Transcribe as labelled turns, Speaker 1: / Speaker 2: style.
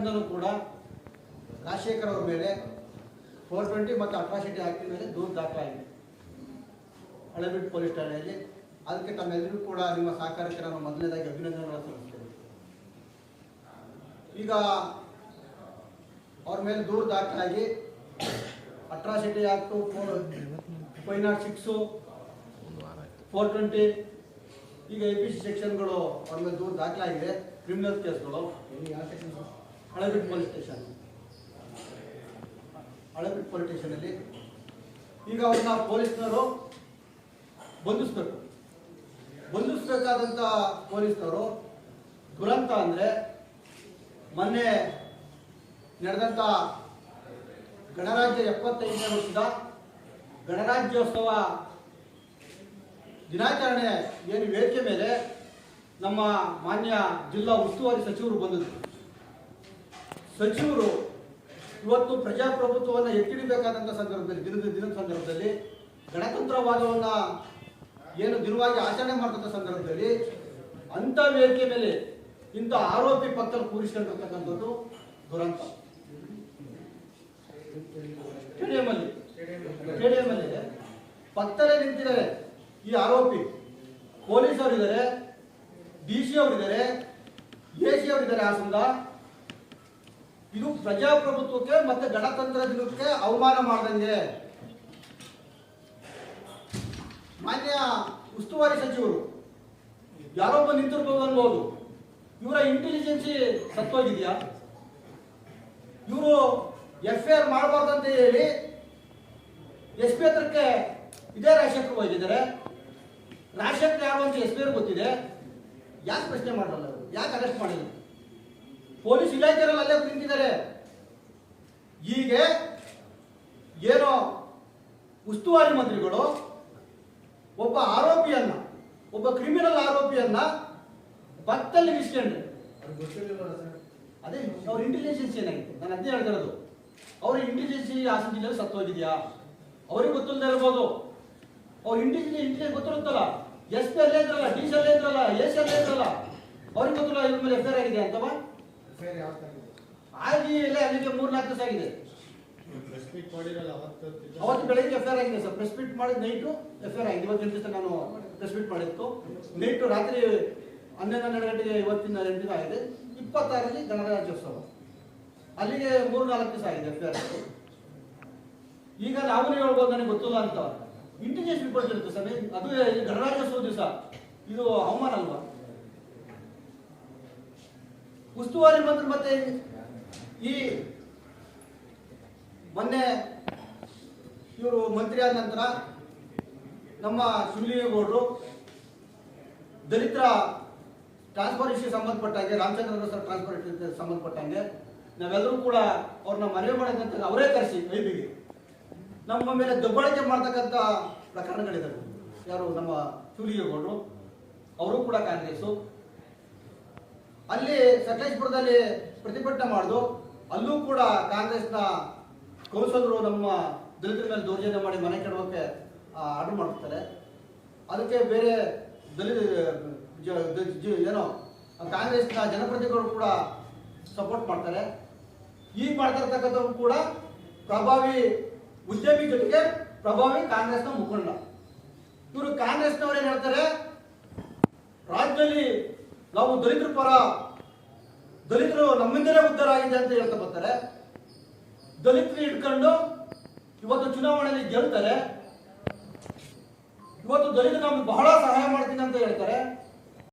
Speaker 1: ಆಗಿಂದಲೂ ಕೂಡ ರಾಜಶೇಖರ್ ಅವ್ರ ಮೇಲೆ 420 ಮತ್ತು ಅಟ್ರಾಸಿಟಿ ಆಕ್ಟ್ ಮೇಲೆ ದೂರು ದಾಖಲಾಗಿದೆ ಹಳೆಬೀಡು ಪೊಲೀಸ್ ಠಾಣೆಯಲ್ಲಿ. ಅದಕ್ಕೆ ತಮ್ಮೆಲ್ಲರಿಗೂ ಕೂಡ ನಿಮ್ಮ ಸಹಕಾರಕ್ಕೆ ನಾನು ಮೊದಲನೇದಾಗಿ ಅಭಿನಂದನೆಗಳನ್ನು ಸಲ್ಲಿಸ್ತೇನೆ. ಈಗ ಅವ್ರ ಮೇಲೆ ದೂರು ದಾಖಲಾಗಿ ಅಟ್ರಾಸಿಟಿ ಆಕ್ಟು 506 420 ಈಗ APC ಸೆಕ್ಷನ್ಗಳು ಅವ್ರ ಮೇಲೆ ದೂರು ದಾಖಲಾಗಿದೆ. ಕ್ರಿಮಿನಲ್ ಕೇಸ್ಗಳು ಹಳೆಬೀಡು ಪೊಲೀಸ್ ಸ್ಟೇಷನಲ್ಲಿ ಈಗ ಅವ್ರನ್ನ ಪೊಲೀಸ್ನವರು ಬಂಧಿಸಬೇಕಾದಂಥ ಪೊಲೀಸ್ನವರು ದುರಂತ ಅಂದರೆ ಮೊನ್ನೆ ನಡೆದಂಥ ಗಣರಾಜ್ಯ 75ನೇ ವರ್ಷದ ಗಣರಾಜ್ಯೋತ್ಸವ ದಿನಾಚರಣೆ ಏನು ವೇದಿಕೆ ಮೇಲೆ ನಮ್ಮ ಮಾನ್ಯ ಜಿಲ್ಲಾ ಉಸ್ತುವಾರಿ ಸಚಿವರು ಬಂದಿದ್ದರು. ಸಚಿವರು ಇವತ್ತು ಪ್ರಜಾಪ್ರಭುತ್ವವನ್ನು ಎತ್ತಿಡಬೇಕಾದಂಥ ಸಂದರ್ಭದಲ್ಲಿ ದಿನದ ಸಂದರ್ಭದಲ್ಲಿ ಗಣತಂತ್ರವಾದವನ್ನು ಏನು ದಿನವಾಗಿ ಆಚರಣೆ ಮಾಡ್ತಕ್ಕಂಥ ಸಂದರ್ಭದಲ್ಲಿ ಅಂಥ ವೇದಿಕೆ ಮೇಲೆ ಇಂಥ ಆರೋಪಿ ಪಕ್ಕದಲ್ಲಿ ಕೂರಿಸಿಕೊಂಡಿರ್ತಕ್ಕಂಥದ್ದು ದುರಂತ. ಸ್ಟೇಡಿಯಂಲ್ಲಿ ಪಕ್ಕದಲ್ಲೇ ನಿಂತಿದ್ದಾರೆ ಈ ಆರೋಪಿ. ಪೊಲೀಸ್ ಅವರಿದ್ದಾರೆ, DC ಅವರಿದ್ದಾರೆ, AC ಅವರಿದ್ದಾರೆ. ಹಾಸನದ ಇದು ಪ್ರಜಾಪ್ರಭುತ್ವಕ್ಕೆ ಮತ್ತೆ ಗಣತಂತ್ರ ದಿನಕ್ಕೆ ಅವಮಾನ ಮಾಡ್ದಂಗೆ. ಮಾನ್ಯ ಉಸ್ತುವಾರಿ ಸಚಿವರು ಯಾರೊಬ್ಬ ನಿಂತಿರ್ಬೋದು ಅನ್ಬೋದು, ಇವರ ಇಂಟೆಲಿಜೆನ್ಸಿ ಸತ್ತೋಗಿದೆಯಾ? ಇವರು FIR ಮಾಡಬಾರ್ದಂತ ಹೇಳಿ SP ಹತ್ರಕ್ಕೆ ಇದೇ ರಾಜಶೇಖರ್ ಹೋಗಿದ್ದಾರೆ. ರಾಜಶೇಖರ್ ಯಾರು ಅಂತ SP ಗೊತ್ತಿದೆ, ಯಾಕೆ ಪ್ರಶ್ನೆ ಮಾಡಲ್ಲ? ಯಾಕೆ ಅರೆಸ್ಟ್ ಮಾಡಿಲ್ಲ? ಪೊಲೀಸ್ ಇಲಾಖೆಯಲ್ಲಿ ಅಲ್ಲೇ ನಿಂತಿದ್ದಾರೆ. ಹೀಗೆ ಏನೋ ಉಸ್ತುವಾರಿ ಮಂತ್ರಿಗಳು ಒಬ್ಬ ಆರೋಪಿಯನ್ನ, ಒಬ್ಬ ಕ್ರಿಮಿನಲ್ ಆರೋಪಿಯನ್ನ ಪಕ್ಕದಲ್ಲಿ ನಿಲ್ಸ್ಕೊಂಡ್ರೆ ಅದೇ ಅವ್ರ ಇಂಟೆಲಿಜೆನ್ಸ್ ಏನಾಗಿದೆ? ನಾನು ಅದೇ ಹೇಳ್ತಿರೋದು. ಅವ್ರ ಇಂಟೆಲಿಜೆನ್ಸಿ ಹಾಸನ ಜಿಲ್ಲೆಯಲ್ಲಿ ಸತ್ತೋಗಿದೆಯಾ? ಅವ್ರಿಗೆ ಗೊತ್ತಿಲ್ಲದೆ ಇರ್ಬೋದು. ಅವ್ರ ಇಂಟೆಲಿಜೆನ್ಸ್ ಗೊತ್ತಿರುತ್ತಲ್ಲ, SP ಅಲ್ಲೇ ಇದ್ರಲ್ಲ, DC ಅಲ್ಲೇ ಇದ್ರಲ್ಲ, AC ಅಲ್ಲೇ ಇದ್ರಲ್ಲ, ಅವ್ರಿಗೆ ಗೊತ್ತಿಲ್ಲ ಇದ್ರ ಮೇಲೆ FIR ಆಗಿದೆ ಅಂತವ ಆಗಿ ಎಲ್ಲ ಅಲ್ಲಿಗೆ 3-4 ದಿವಸ ಆಗಿದೆ. ಅವತ್ತು ಬೆಳಗ್ಗೆ FIR ಆಗಿದೆ ಸರ್. ಪ್ರೆಸ್ ಮೀಟ್ ಮಾಡಿದ ನೈಟು FIR ಆಗಿದೆ. ಇವತ್ತಿನ ದಿವಸ ನಾನು ಪ್ರೆಸ್ ಮೀಟ್ ಮಾಡಿತ್ತು. ನೈಟು ರಾತ್ರಿ 11-12 ಗಂಟೆಗೆ ಇವತ್ತಿನ 8 ದಿನ ಆಗಿದೆ. 26ರಲ್ಲಿ ಗಣರಾಜ್ಯೋತ್ಸವ, ಅಲ್ಲಿಗೆ 3-4 ದಿವಸ ಆಗಿದೆ FIR. ಈಗ ನಾವೇ ಹೇಳ್ಬೋದು ನನಗೆ ಗೊತ್ತಿಲ್ಲ ಅಂತ. ಇಂಟೆಲಿಜೆನ್ಸ್ ರಿಪೋರ್ಟ್ ಇರುತ್ತೆ ಸರ್. ಅದು ಗಣರಾಜ್ಯೋತ್ಸವ ದಿವಸ ಇದು ಅವಮಾನ ಅಲ್ವಾ? ಉಸ್ತುವಾರಿ ಮಂತ್ರಿ ಮತ್ತೆ ಈ ಮೊನ್ನೆ ಇವರು ಮಂತ್ರಿ ಆದ ನಂತರ ನಮ್ಮ ಶಿವಲಿಂಗೇಗೌಡರು ದಲಿತರ ಟ್ರಾನ್ಸ್ಫರ್ ಇಶ್ಯೂ ಸಂಬಂಧಪಟ್ಟಂಗೆ, ರಾಮಚಂದ್ರ ಸರ್ ಟ್ರಾನ್ಸ್ಫರ್ ಇಶ್ಯೂ ಸಂಬಂಧಪಟ್ಟಂಗೆ ನಾವೆಲ್ಲರೂ ಕೂಡ ಅವ್ರನ್ನ ಮನವಿ ಮಾಡೋದಂತ ಅವರೇ ಕರೆಸಿ ಐಬಿಗೆ ನಮ್ಮ ಮೇಲೆ ದಬ್ಬಾಳಿಕೆ ಮಾಡ್ತಕ್ಕಂಥ ಪ್ರಕರಣಗಳಿದ್ದಾರೆ. ಯಾರು? ನಮ್ಮ ಶಿವಲಿಂಗೇಗೌಡರು, ಅವರು ಕೂಡ ಕಾಂಗ್ರೆಸ್ಸು. ಅಲ್ಲಿ ಸಕಲೇಶ್ಪುರದಲ್ಲಿ ಪ್ರತಿಭಟನೆ ಮಾಡಿದ್ರು. ಅಲ್ಲೂ ಕೂಡ ಕಾಂಗ್ರೆಸ್ನ ಕೌನ್ಸಿಲರು ನಮ್ಮ ದಲಿತರ ಮೇಲೆ ದೌರ್ಜನ್ಯ ಮಾಡಿ ಮನೆ ಕೆಡವಕ್ಕೆ ಆರ್ಡರ್ ಮಾಡ್ತಾರೆ. ಅದಕ್ಕೆ ಬೇರೆ ಏನೋ ಕಾಂಗ್ರೆಸ್ನ ಜನಪ್ರತಿನಿಧಿಗಳು ಕೂಡ ಸಪೋರ್ಟ್ ಮಾಡ್ತಾರೆ. ಈಗ ಮಾಡ್ತಾ ಇರ್ತಕ್ಕಂಥವ್ರು ಕೂಡ ಪ್ರಭಾವಿ ಉದ್ಯಮಿ ಜೊತೆಗೆ ಪ್ರಭಾವಿ ಕಾಂಗ್ರೆಸ್ನ ಮುಖಂಡ. ಇವರು ಕಾಂಗ್ರೆಸ್ನವರೇನು ಹೇಳ್ತಾರೆ, ರಾಜ್ಯದಲ್ಲಿ ನಾವು ದಲಿತರ ಪರ, ದಲಿತರು ನಮ್ಮಿಂದಲೇ ಉದ್ಧಾರ ಆಗಿದೆ ಅಂತ ಹೇಳ್ತಾ ಬರ್ತಾರೆ. ದಲಿತರು ಇಟ್ಕೊಂಡು ಇವತ್ತು ಚುನಾವಣೆಯಲ್ಲಿ ಗೆಲ್ತಾರೆ. ಇವತ್ತು ದಲಿತರು ನಮ್ಗೆ ಬಹಳ ಸಹಾಯ ಮಾಡ್ತೀನಿ ಅಂತ ಹೇಳ್ತಾರೆ.